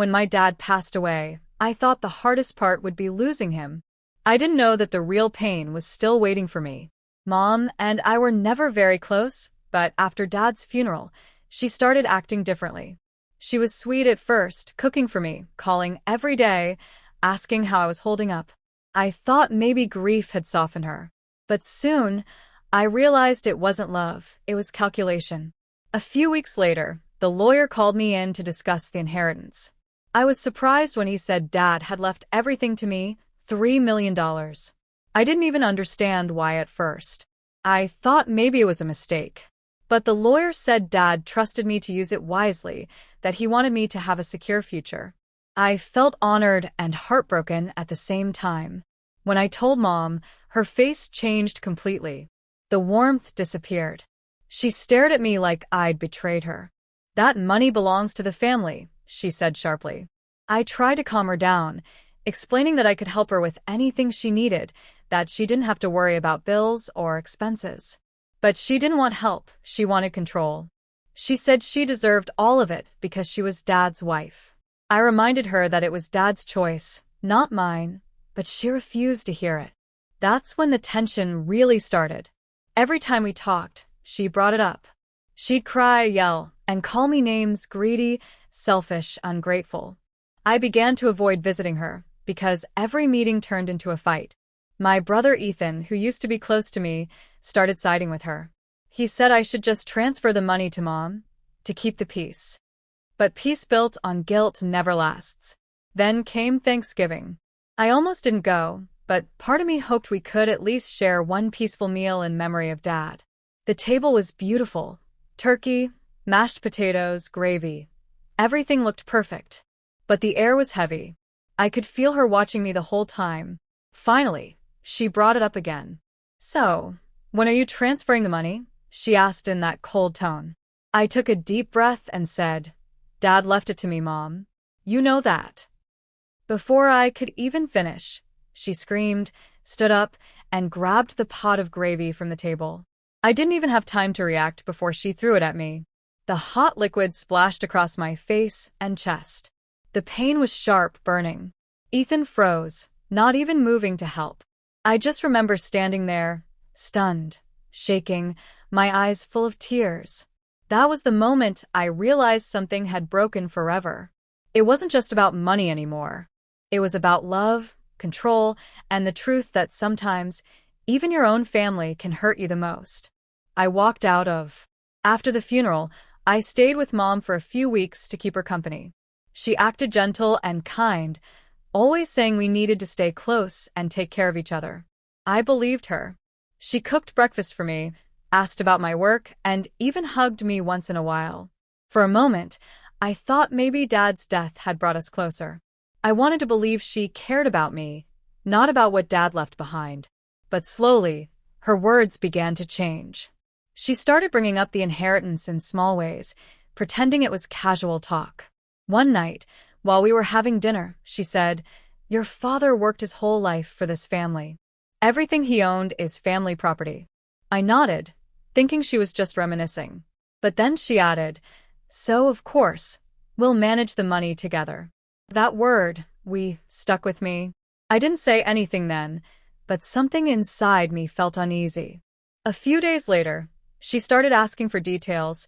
When my dad passed away, I thought the hardest part would be losing him. I didn't know that the real pain was still waiting for me. Mom and I were never very close, but after Dad's funeral, she started acting differently. She was sweet at first, cooking for me, calling every day, asking how I was holding up. I thought maybe grief had softened her. But soon, I realized it wasn't love, it was calculation. A few weeks later, the lawyer called me in to discuss the inheritance. I was surprised when he said Dad had left everything to me, $3 million. I didn't even understand why at first. I thought maybe it was a mistake. But the lawyer said Dad trusted me to use it wisely, that he wanted me to have a secure future. I felt honored and heartbroken at the same time. When I told Mom, her face changed completely. The warmth disappeared. She stared at me like I'd betrayed her. "That money belongs to the family," she said sharply. I tried to calm her down, explaining that I could help her with anything she needed, that she didn't have to worry about bills or expenses. But she didn't want help, she wanted control. She said she deserved all of it because she was Dad's wife. I reminded her that it was Dad's choice, not mine, but she refused to hear it. That's when the tension really started. Every time we talked, she brought it up. She'd cry, yell, and call me names: greedy, selfish, ungrateful. I began to avoid visiting her, because every meeting turned into a fight. My brother Ethan, who used to be close to me, started siding with her. He said I should just transfer the money to Mom, to keep the peace. But peace built on guilt never lasts. Then came Thanksgiving. I almost didn't go, but part of me hoped we could at least share one peaceful meal in memory of Dad. The table was beautiful. Turkey, mashed potatoes, gravy. Everything looked perfect. But the air was heavy. I could feel her watching me the whole time. Finally, she brought it up again. "So, when are you transferring the money?" she asked in that cold tone. I took a deep breath and said, "Dad left it to me, Mom. You know that." Before I could even finish, she screamed, stood up, and grabbed the pot of gravy from the table. I didn't even have time to react before she threw it at me. The hot liquid splashed across my face and chest. The pain was sharp, burning. Ethan froze, not even moving to help. I just remember standing there, stunned, shaking, my eyes full of tears. That was the moment I realized something had broken forever. It wasn't just about money anymore. It was about love, control, and the truth that sometimes even your own family can hurt you the most. I walked out of. After the funeral, I stayed with Mom for a few weeks to keep her company. She acted gentle and kind, always saying we needed to stay close and take care of each other. I believed her. She cooked breakfast for me, asked about my work, and even hugged me once in a while. For a moment, I thought maybe Dad's death had brought us closer. I wanted to believe she cared about me, not about what Dad left behind. But slowly, her words began to change. She started bringing up the inheritance in small ways, pretending it was casual talk. One night, while we were having dinner, she said, "Your father worked his whole life for this family. Everything he owned is family property." I nodded, thinking she was just reminiscing. But then she added, "So, of course, we'll manage the money together." That word, "we," stuck with me. I didn't say anything then, but something inside me felt uneasy. A few days later, she started asking for details: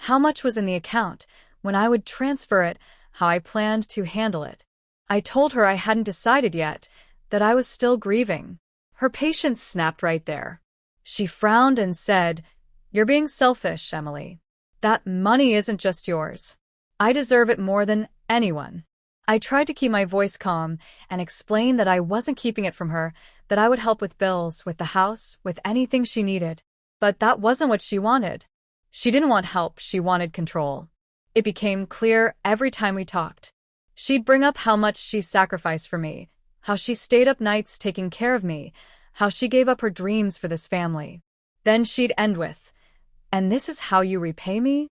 how much was in the account, when I would transfer it, how I planned to handle it. I told her I hadn't decided yet, that I was still grieving. Her patience snapped right there. She frowned and said, "You're being selfish, Emily. That money isn't just yours. I deserve it more than anyone." I tried to keep my voice calm and explain that I wasn't keeping it from her, that I would help with bills, with the house, with anything she needed. But that wasn't what she wanted. She didn't want help, she wanted control. It became clear every time we talked. She'd bring up how much she sacrificed for me, how she stayed up nights taking care of me, how she gave up her dreams for this family. Then she'd end with, "And this is how you repay me?"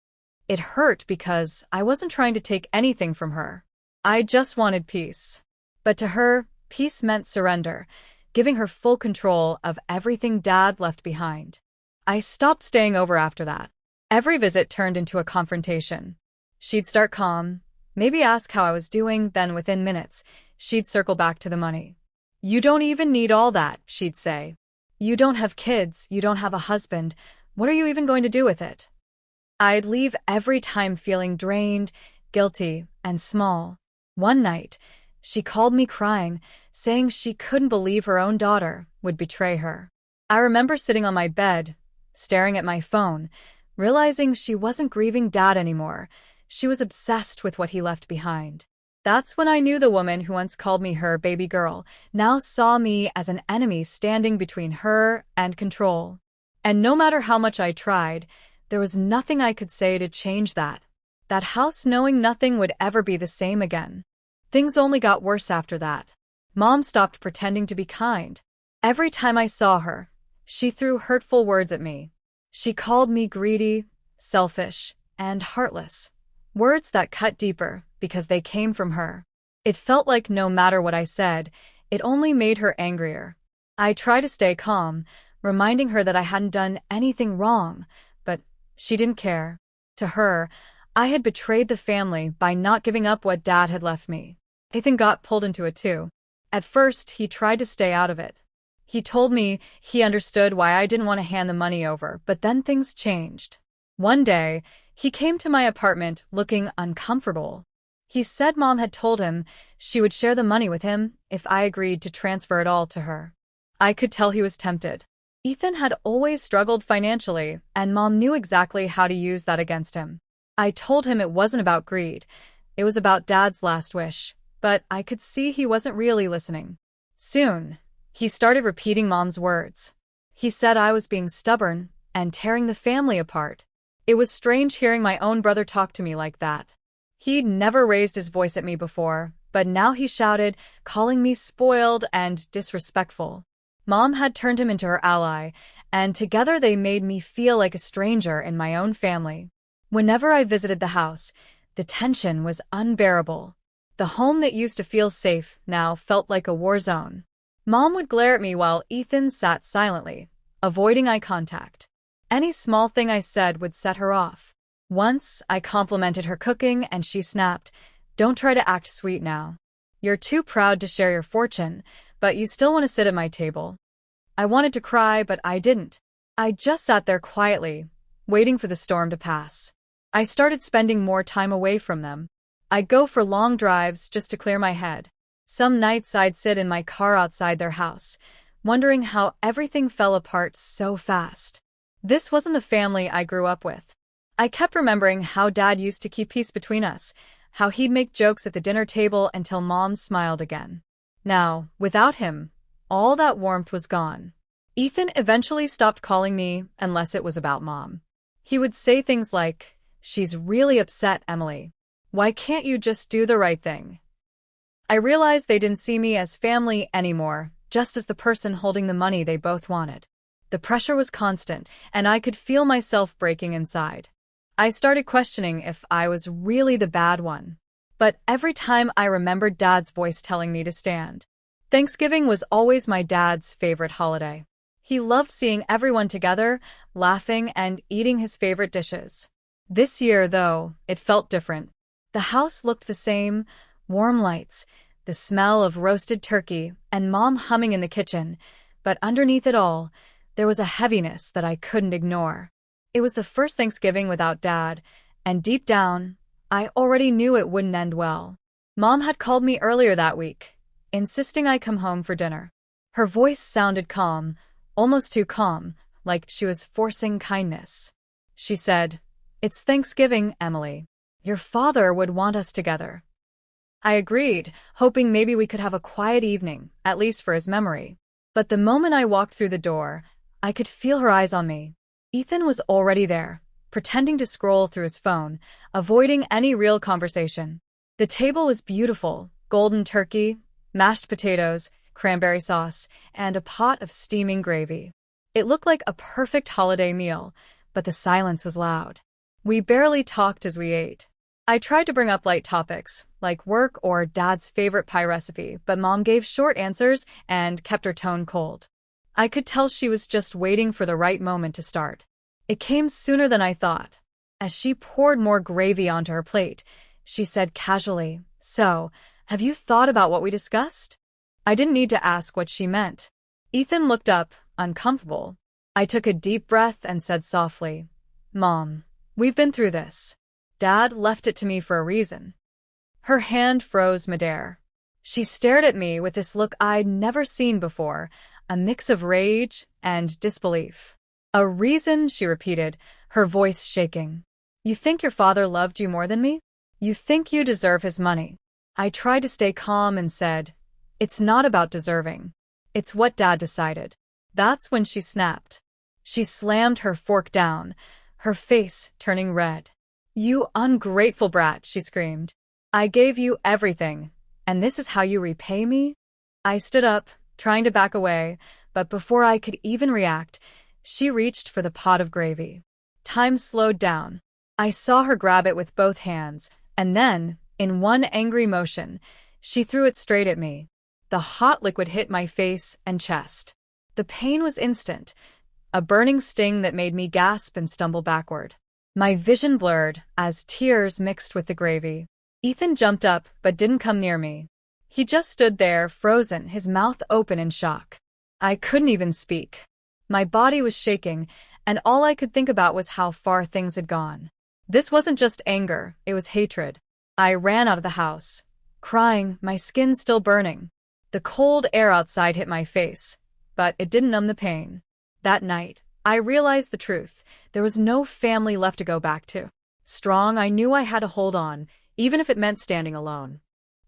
It hurt because I wasn't trying to take anything from her. I just wanted peace. But to her, peace meant surrender, giving her full control of everything Dad left behind. I stopped staying over after that. Every visit turned into a confrontation. She'd start calm, Maybe ask how I was doing, then within minutes, she'd circle back to the money. You don't even need all that, she'd say. You don't have kids, you don't have a husband. What are you even going to do with it? I'd leave every time feeling drained, guilty, and small. One night, she called me crying, saying she couldn't believe her own daughter would betray her. I remember sitting on my bed, staring at my phone, realizing she wasn't grieving Dad anymore. She was obsessed with what he left behind. That's when I knew the woman who once called me her baby girl now saw me as an enemy standing between her and control. And no matter how much I tried, there was nothing I could say to change that. That house knowing nothing would ever be the same again. Things only got worse after that. Mom stopped pretending to be kind. Every time I saw her, she threw hurtful words at me. She called me greedy, selfish, and heartless. Words that cut deeper because they came from her. It felt like no matter what I said, it only made her angrier. I tried to stay calm, reminding her that I hadn't done anything wrong, but she didn't care. To her, I had betrayed the family by not giving up what Dad had left me. Ethan got pulled into it too. At first, he tried to stay out of it. He told me he understood why I didn't want to hand the money over, but then things changed. One day, he came to my apartment looking uncomfortable. He said Mom had told him she would share the money with him if I agreed to transfer it all to her. I could tell he was tempted. Ethan had always struggled financially, and Mom knew exactly how to use that against him. I told him it wasn't about greed. It was about Dad's last wish, but I could see he wasn't really listening. Soon, he started repeating Mom's words. He said I was being stubborn and tearing the family apart. It was strange hearing my own brother talk to me like that. He'd never raised his voice at me before, but now he shouted, calling me spoiled and disrespectful. Mom had turned him into her ally, and together they made me feel like a stranger in my own family. Whenever I visited the house, the tension was unbearable. The home that used to feel safe now felt like a war zone. Mom would glare at me while Ethan sat silently, avoiding eye contact. Any small thing I said would set her off. Once, I complimented her cooking and she snapped, "Don't try to act sweet now. You're too proud to share your fortune, but you still want to sit at my table." I wanted to cry, but I didn't. I just sat there quietly, waiting for the storm to pass. I started spending more time away from them. I'd go for long drives just to clear my head. Some nights I'd sit in my car outside their house, wondering how everything fell apart so fast. This wasn't the family I grew up with. I kept remembering how Dad used to keep peace between us, how he'd make jokes at the dinner table until Mom smiled again. Now, without him, all that warmth was gone. Ethan eventually stopped calling me unless it was about Mom. He would say things like, "She's really upset, Emily. Why can't you just do the right thing?" I realized they didn't see me as family anymore, just as the person holding the money they both wanted. The pressure was constant, and I could feel myself breaking inside. I started questioning if I was really the bad one. But every time I remembered Dad's voice telling me to stand. Thanksgiving was always my dad's favorite holiday. He loved seeing everyone together, laughing and eating his favorite dishes. This year, though, it felt different. The house looked the same, warm lights, the smell of roasted turkey, and Mom humming in the kitchen, but underneath it all, there was a heaviness that I couldn't ignore. It was the first Thanksgiving without Dad, and deep down, I already knew it wouldn't end well. Mom had called me earlier that week, insisting I come home for dinner. Her voice sounded calm, almost too calm, like she was forcing kindness. She said, "It's Thanksgiving, Emily. Your father would want us together." I agreed, hoping maybe we could have a quiet evening, at least for his memory. But the moment I walked through the door, I could feel her eyes on me. Ethan was already there, pretending to scroll through his phone, avoiding any real conversation. The table was beautiful, golden turkey, mashed potatoes, cranberry sauce, and a pot of steaming gravy. It looked like a perfect holiday meal, but the silence was loud. We barely talked as we ate. I tried to bring up light topics, like work or Dad's favorite pie recipe, but Mom gave short answers and kept her tone cold. I could tell she was just waiting for the right moment to start. It came sooner than I thought. As she poured more gravy onto her plate, She said casually, "So, have you thought about what we discussed?" I didn't need to ask what she meant. Ethan looked up, uncomfortable. I took a deep breath and said softly, "Mom, we've been through this. Dad left it to me for a reason." Her hand froze midair. She stared at me with this look I'd never seen before, a mix of rage and disbelief. "A reason," she repeated, her voice shaking. "You think your father loved you more than me? You think you deserve his money?" I tried to stay calm and said, "It's not about deserving. It's what Dad decided." That's when she snapped. She slammed her fork down, her face turning red. "You ungrateful brat," she screamed. "I gave you everything, and this is how you repay me?" I stood up, trying to back away, but before I could even react, she reached for the pot of gravy. Time slowed down. I saw her grab it with both hands, and then, in one angry motion, she threw it straight at me. The hot liquid hit my face and chest. The pain was instant, a burning sting that made me gasp and stumble backward. My vision blurred as tears mixed with the gravy. Ethan jumped up but didn't come near me. He just stood there, frozen, his mouth open in shock. I couldn't even speak. My body was shaking, and all I could think about was how far things had gone. This wasn't just anger, it was hatred. I ran out of the house, crying, my skin still burning. The cold air outside hit my face, but it didn't numb the pain. That night, I realized the truth. There was no family left to go back to. Strong, I knew I had to hold on, even if it meant standing alone.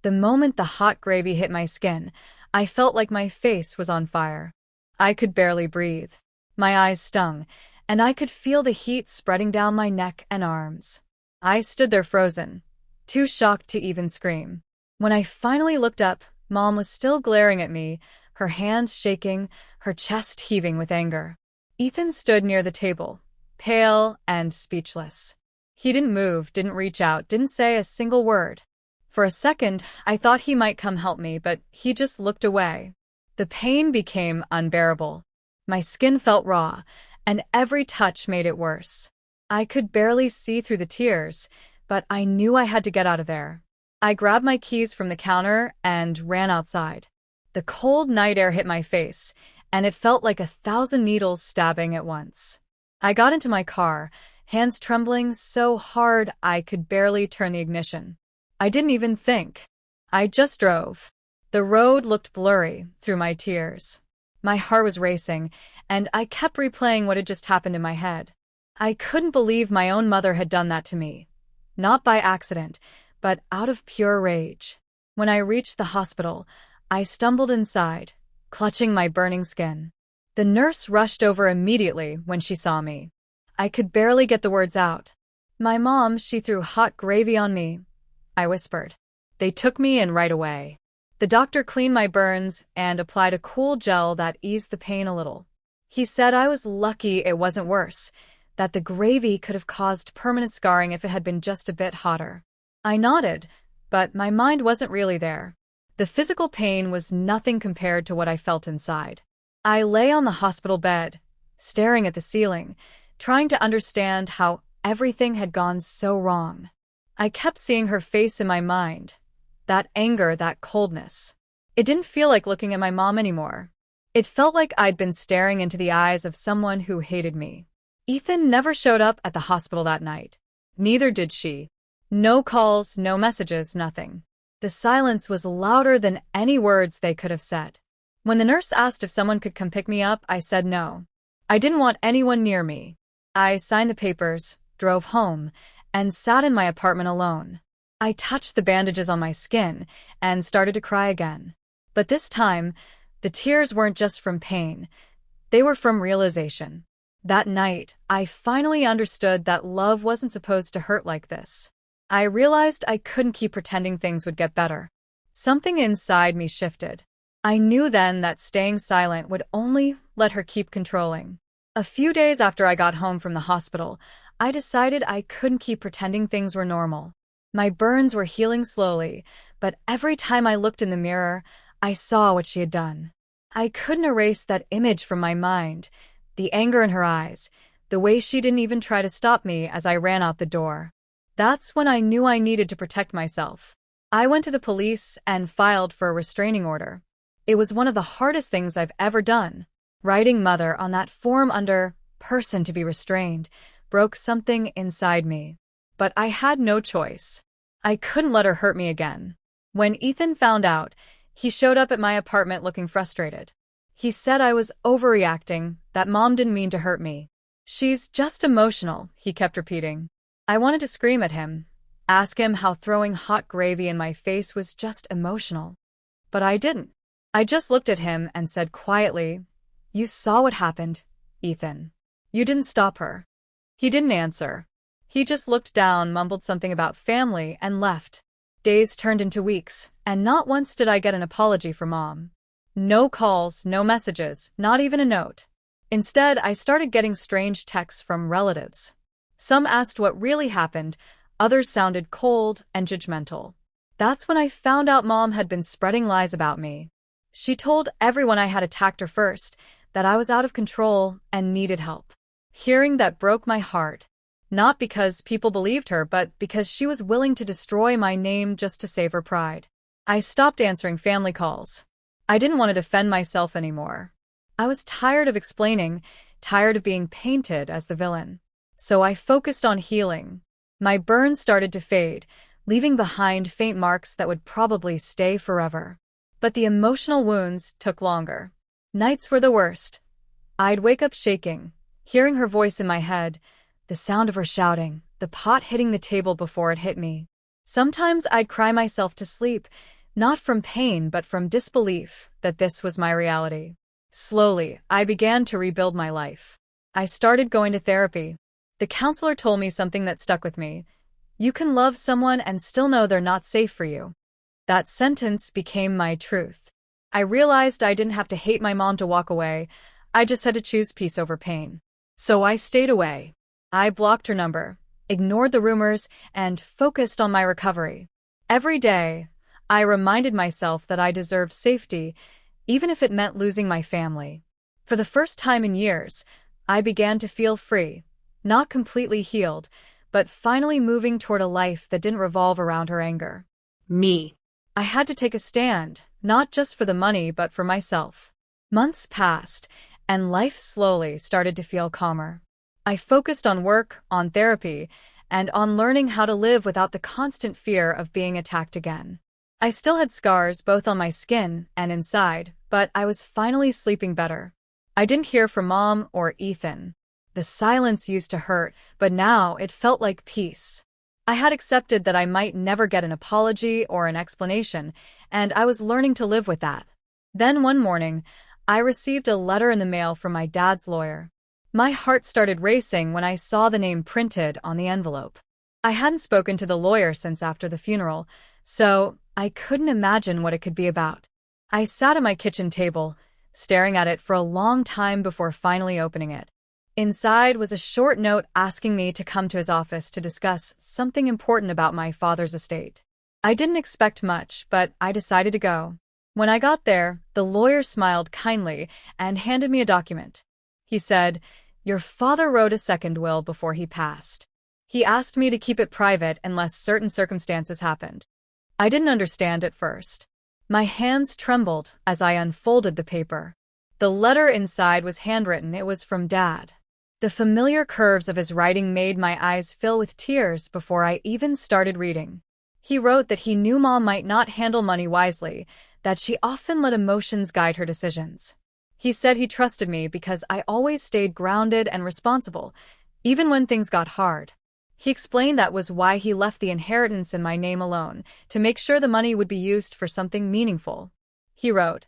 The moment the hot gravy hit my skin, I felt like my face was on fire. I could barely breathe. My eyes stung, and I could feel the heat spreading down my neck and arms. I stood there frozen, too shocked to even scream. When I finally looked up, Mom was still glaring at me, her hands shaking, her chest heaving with anger. Ethan stood near the table, pale and speechless. He didn't move, didn't reach out, didn't say a single word. For a second, I thought he might come help me, but he just looked away. The pain became unbearable. My skin felt raw, and every touch made it worse. I could barely see through the tears, but I knew I had to get out of there. I grabbed my keys from the counter and ran outside. The cold night air hit my face, and it felt like 1,000 needles stabbing at once. I got into my car, hands trembling so hard I could barely turn the ignition. I didn't even think. I just drove. The road looked blurry through my tears. My heart was racing, and I kept replaying what had just happened in my head. I couldn't believe my own mother had done that to me. Not by accident, but out of pure rage. When I reached the hospital, I stumbled inside, clutching my burning skin. The nurse rushed over immediately when she saw me. I could barely get the words out. "My mom, she threw hot gravy on me," I whispered. They took me in right away. The doctor cleaned my burns and applied a cool gel that eased the pain a little. He said I was lucky it wasn't worse, that the gravy could have caused permanent scarring if it had been just a bit hotter. I nodded, but my mind wasn't really there. The physical pain was nothing compared to what I felt inside. I lay on the hospital bed, staring at the ceiling, trying to understand how everything had gone so wrong. I kept seeing her face in my mind, that anger, that coldness. It didn't feel like looking at my mom anymore. It felt like I'd been staring into the eyes of someone who hated me. Ethan never showed up at the hospital that night. Neither did she. No calls, no messages, nothing. The silence was louder than any words they could have said. When the nurse asked if someone could come pick me up, I said no. I didn't want anyone near me. I signed the papers, drove home, and sat in my apartment alone. I touched the bandages on my skin and started to cry again. But this time, the tears weren't just from pain. They were from realization. That night, I finally understood that love wasn't supposed to hurt like this. I realized I couldn't keep pretending things would get better. Something inside me shifted. I knew then that staying silent would only let her keep controlling. A few days after I got home from the hospital, I decided I couldn't keep pretending things were normal. My burns were healing slowly, but every time I looked in the mirror, I saw what she had done. I couldn't erase that image from my mind, the anger in her eyes, the way she didn't even try to stop me as I ran out the door. That's when I knew I needed to protect myself. I went to the police and filed for a restraining order. It was one of the hardest things I've ever done. Writing mother on that form under person to be restrained broke something inside me. But I had no choice. I couldn't let her hurt me again. When Ethan found out, he showed up at my apartment looking frustrated. He said I was overreacting, that Mom didn't mean to hurt me. She's just emotional, he kept repeating. I wanted to scream at him, ask him how throwing hot gravy in my face was just emotional. But I didn't. I just looked at him and said quietly, "You saw what happened, Ethan. You didn't stop her." He didn't answer. He just looked down, mumbled something about family, and left. Days turned into weeks, and not once did I get an apology from Mom. No calls, no messages, not even a note. Instead, I started getting strange texts from relatives. Some asked what really happened, others sounded cold and judgmental. That's when I found out Mom had been spreading lies about me. She told everyone I had attacked her first, that I was out of control and needed help. Hearing that broke my heart. Not because people believed her, but because she was willing to destroy my name just to save her pride. I stopped answering family calls. I didn't want to defend myself anymore. I was tired of explaining, tired of being painted as the villain. So I focused on healing. My burns started to fade, leaving behind faint marks that would probably stay forever. But the emotional wounds took longer. Nights were the worst. I'd wake up shaking, hearing her voice in my head, the sound of her shouting, the pot hitting the table before it hit me. Sometimes I'd cry myself to sleep, not from pain but from disbelief that this was my reality. Slowly, I began to rebuild my life. I started going to therapy. The counselor told me something that stuck with me. You can love someone and still know they're not safe for you. That sentence became my truth. I realized I didn't have to hate my mom to walk away. I just had to choose peace over pain. So I stayed away. I blocked her number, ignored the rumors, and focused on my recovery. Every day, I reminded myself that I deserved safety, even if it meant losing my family. For the first time in years, I began to feel free, not completely healed, but finally moving toward a life that didn't revolve around her anger. Me. I had to take a stand, not just for the money but for myself. Months passed, and life slowly started to feel calmer. I focused on work, on therapy, and on learning how to live without the constant fear of being attacked again. I still had scars both on my skin and inside, but I was finally sleeping better. I didn't hear from Mom or Ethan. The silence used to hurt, but now it felt like peace. I had accepted that I might never get an apology or an explanation, and I was learning to live with that. Then one morning, I received a letter in the mail from my dad's lawyer. My heart started racing when I saw the name printed on the envelope. I hadn't spoken to the lawyer since after the funeral, so I couldn't imagine what it could be about. I sat at my kitchen table, staring at it for a long time before finally opening it. Inside was a short note asking me to come to his office to discuss something important about my father's estate. I didn't expect much, but I decided to go. When I got there, the lawyer smiled kindly and handed me a document. He said, "Your father wrote a second will before he passed. He asked me to keep it private unless certain circumstances happened." I didn't understand at first. My hands trembled as I unfolded the paper. The letter inside was handwritten. It was from Dad. The familiar curves of his writing made my eyes fill with tears before I even started reading. He wrote that he knew Mom might not handle money wisely, that she often let emotions guide her decisions. He said he trusted me because I always stayed grounded and responsible, even when things got hard. He explained that was why he left the inheritance in my name alone, to make sure the money would be used for something meaningful. He wrote,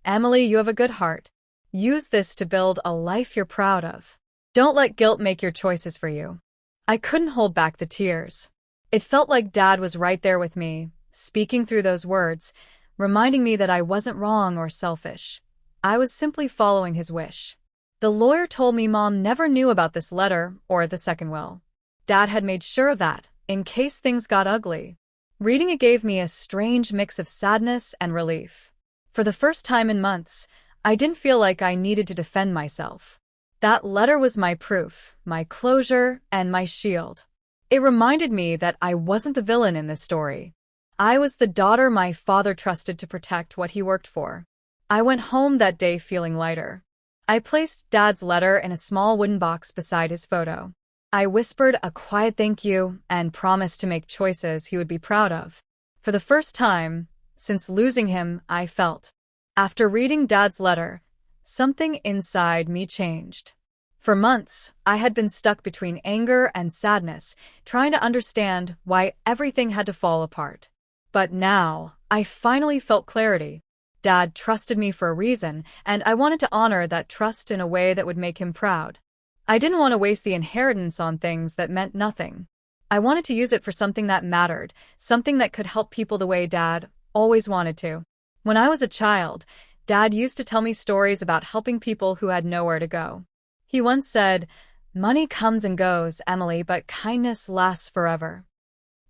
"Emily, you have a good heart. Use this to build a life you're proud of. Don't let guilt make your choices for you." I couldn't hold back the tears. It felt like Dad was right there with me, speaking through those words, reminding me that I wasn't wrong or selfish. I was simply following his wish. The lawyer told me Mom never knew about this letter or the second will. Dad had made sure of that, in case things got ugly. Reading it gave me a strange mix of sadness and relief. For the first time in months, I didn't feel like I needed to defend myself. That letter was my proof, my closure, and my shield. It reminded me that I wasn't the villain in this story. I was the daughter my father trusted to protect what he worked for. I went home that day feeling lighter. I placed Dad's letter in a small wooden box beside his photo. I whispered a quiet thank you and promised to make choices he would be proud of. For the first time since losing him, I felt. After reading Dad's letter, something inside me changed. For months, I had been stuck between anger and sadness, trying to understand why everything had to fall apart. But now, I finally felt clarity. Dad trusted me for a reason, and I wanted to honor that trust in a way that would make him proud. I didn't want to waste the inheritance on things that meant nothing. I wanted to use it for something that mattered, something that could help people the way Dad always wanted to. When I was a child, Dad used to tell me stories about helping people who had nowhere to go. He once said, "Money comes and goes, Emily, but kindness lasts forever."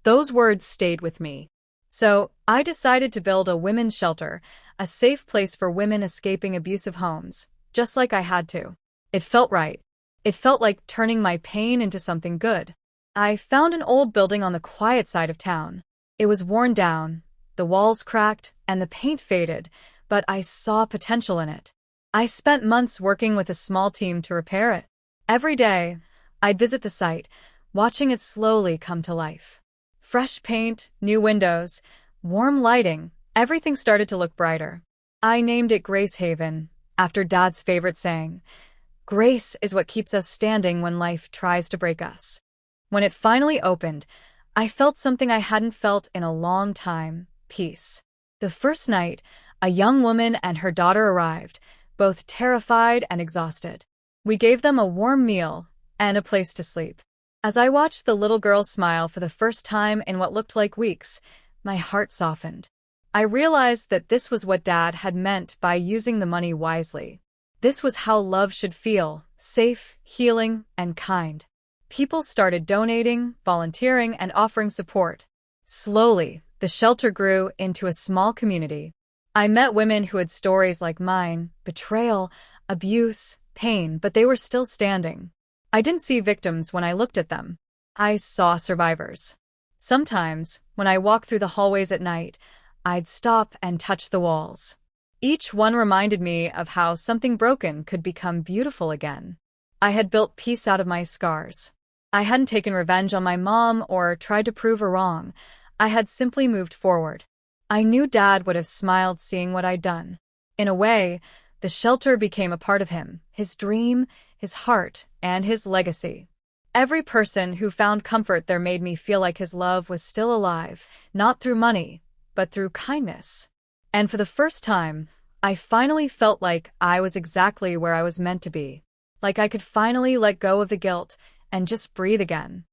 Those words stayed with me. So, I decided to build a women's shelter, a safe place for women escaping abusive homes, just like I had to. It felt right. It felt like turning my pain into something good. I found an old building on the quiet side of town. It was worn down, the walls cracked, and the paint faded, but I saw potential in it. I spent months working with a small team to repair it. Every day, I'd visit the site, watching it slowly come to life. Fresh paint, new windows, warm lighting, everything started to look brighter. I named it Grace Haven, after Dad's favorite saying, "Grace is what keeps us standing when life tries to break us." When it finally opened, I felt something I hadn't felt in a long time: peace. The first night, a young woman and her daughter arrived, both terrified and exhausted. We gave them a warm meal and a place to sleep. As I watched the little girl smile for the first time in what looked like weeks, my heart softened. I realized that this was what Dad had meant by using the money wisely. This was how love should feel: safe, healing, and kind. People started donating, volunteering, and offering support. Slowly, the shelter grew into a small community. I met women who had stories like mine: betrayal, abuse, pain, but they were still standing. I didn't see victims when I looked at them. I saw survivors. Sometimes, when I walked through the hallways at night, I'd stop and touch the walls. Each one reminded me of how something broken could become beautiful again. I had built peace out of my scars. I hadn't taken revenge on my mom or tried to prove her wrong. I had simply moved forward. I knew Dad would have smiled seeing what I'd done. In a way, the shelter became a part of him, his dream, his heart, and his legacy. Every person who found comfort there made me feel like his love was still alive, not through money, but through kindness. And for the first time, I finally felt like I was exactly where I was meant to be. Like I could finally let go of the guilt and just breathe again.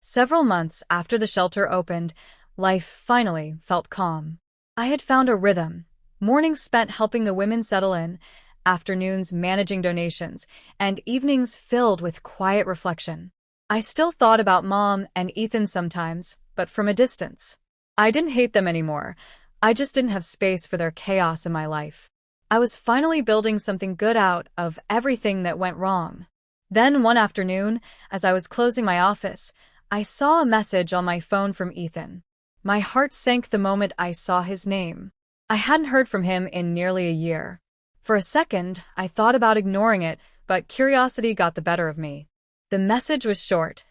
Several months after the shelter opened, life finally felt calm. I had found a rhythm: mornings spent helping the women settle in, afternoons managing donations, and evenings filled with quiet reflection. I still thought about Mom and Ethan sometimes, but from a distance. I didn't hate them anymore. I just didn't have space for their chaos in my life. I was finally building something good out of everything that went wrong. Then one afternoon, as I was closing my office, I saw a message on my phone from Ethan. My heart sank the moment I saw his name. I hadn't heard from him in nearly a year. For a second, I thought about ignoring it, but curiosity got the better of me. The message was short: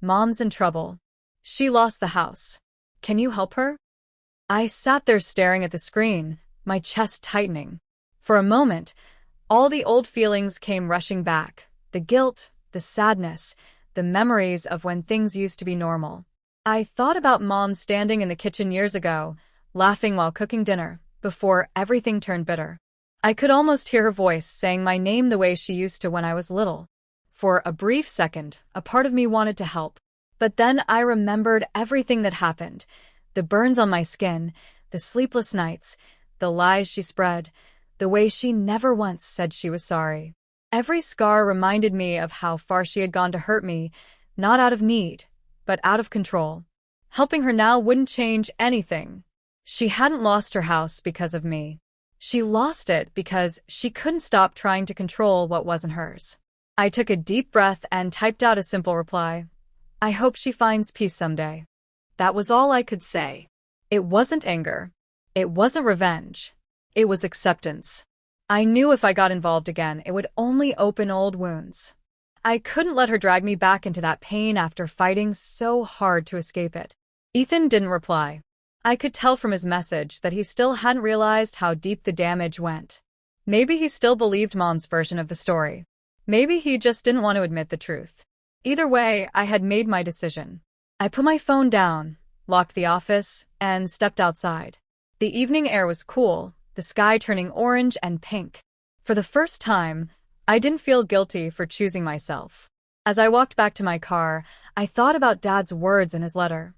"Mom's in trouble. She lost the house. Can you help her?" I sat there staring at the screen, my chest tightening. For a moment, all the old feelings came rushing back: the guilt, the sadness, the memories of when things used to be normal. I thought about Mom standing in the kitchen years ago, laughing while cooking dinner, before everything turned bitter. I could almost hear her voice saying my name the way she used to when I was little. For a brief second, a part of me wanted to help. But then I remembered everything that happened: the burns on my skin, the sleepless nights, the lies she spread, the way she never once said she was sorry. Every scar reminded me of how far she had gone to hurt me, not out of need, but out of control. Helping her now wouldn't change anything. She hadn't lost her house because of me. She lost it because she couldn't stop trying to control what wasn't hers. I took a deep breath and typed out a simple reply. I hope she finds peace someday. That was all I could say. It wasn't anger. It wasn't revenge. It was acceptance. I knew if I got involved again, it would only open old wounds. I couldn't let her drag me back into that pain after fighting so hard to escape it. Ethan didn't reply. I could tell from his message that he still hadn't realized how deep the damage went. Maybe he still believed Mom's version of the story. Maybe he just didn't want to admit the truth. Either way, I had made my decision. I put my phone down, locked the office, and stepped outside. The evening air was cool, the sky turning orange and pink. For the first time, I didn't feel guilty for choosing myself. As I walked back to my car, I thought about Dad's words in his letter.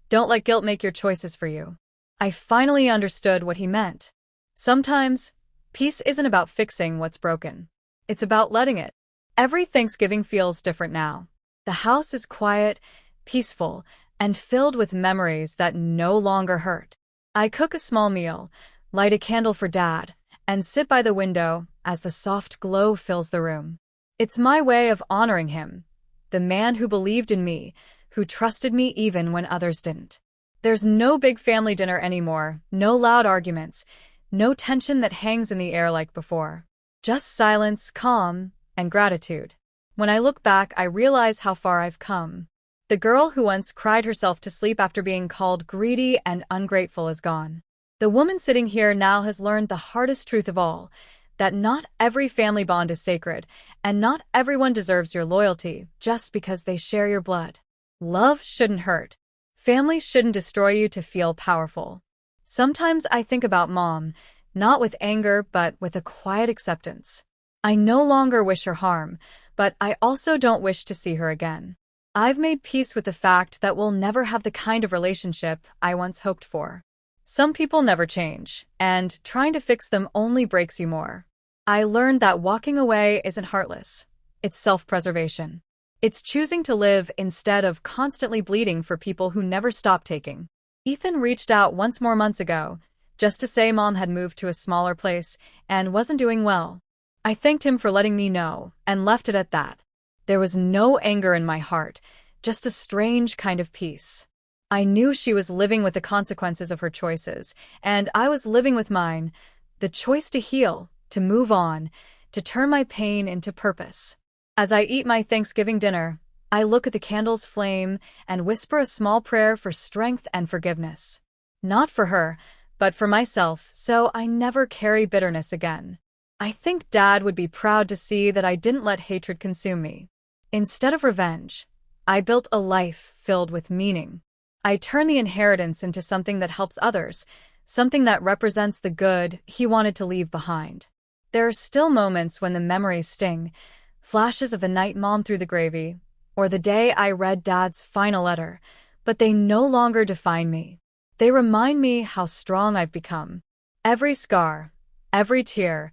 Don't let guilt make your choices for you. I finally understood what he meant. Sometimes, peace isn't about fixing what's broken. It's about letting it. Every Thanksgiving feels different now. The house is quiet, peaceful, and filled with memories that no longer hurt. I cook a small meal, light a candle for Dad, and sit by the window as the soft glow fills the room. It's my way of honoring him, the man who believed in me, who trusted me even when others didn't. There's no big family dinner anymore, no loud arguments, no tension that hangs in the air like before. Just silence, calm, and gratitude. When I look back, I realize how far I've come. The girl who once cried herself to sleep after being called greedy and ungrateful is gone. The woman sitting here now has learned the hardest truth of all, that not every family bond is sacred, and not everyone deserves your loyalty just because they share your blood. Love shouldn't hurt. Family shouldn't destroy you to feel powerful. Sometimes I think about Mom, not with anger, but with a quiet acceptance. I no longer wish her harm, but I also don't wish to see her again. I've made peace with the fact that we'll never have the kind of relationship I once hoped for. Some people never change, and trying to fix them only breaks you more. I learned that walking away isn't heartless. It's self-preservation. It's choosing to live instead of constantly bleeding for people who never stop taking. Ethan reached out once more months ago, just to say Mom had moved to a smaller place and wasn't doing well. I thanked him for letting me know, and left it at that. There was no anger in my heart, just a strange kind of peace. I knew she was living with the consequences of her choices, and I was living with mine, the choice to heal, to move on, to turn my pain into purpose. As I eat my Thanksgiving dinner, I look at the candle's flame and whisper a small prayer for strength and forgiveness. Not for her, but for myself, so I never carry bitterness again. I think Dad would be proud to see that I didn't let hatred consume me. Instead of revenge, I built a life filled with meaning. I turned the inheritance into something that helps others, something that represents the good he wanted to leave behind. There are still moments when the memories sting, flashes of the night Mom threw the gravy, or the day I read Dad's final letter, but they no longer define me. They remind me how strong I've become. Every scar, every tear,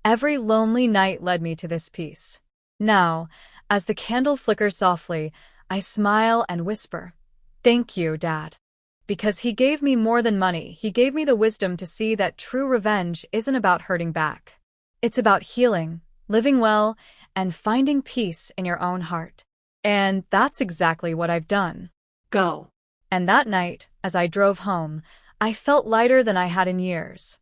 every lonely night led me to this peace. Now, as the candle flickers softly, I smile and whisper, "Thank you, Dad." Because he gave me more than money, he gave me the wisdom to see that true revenge isn't about hurting back. It's about healing, living well, and finding peace in your own heart. And that's exactly what I've done. Go. And that night, as I drove home, I felt lighter than I had in years.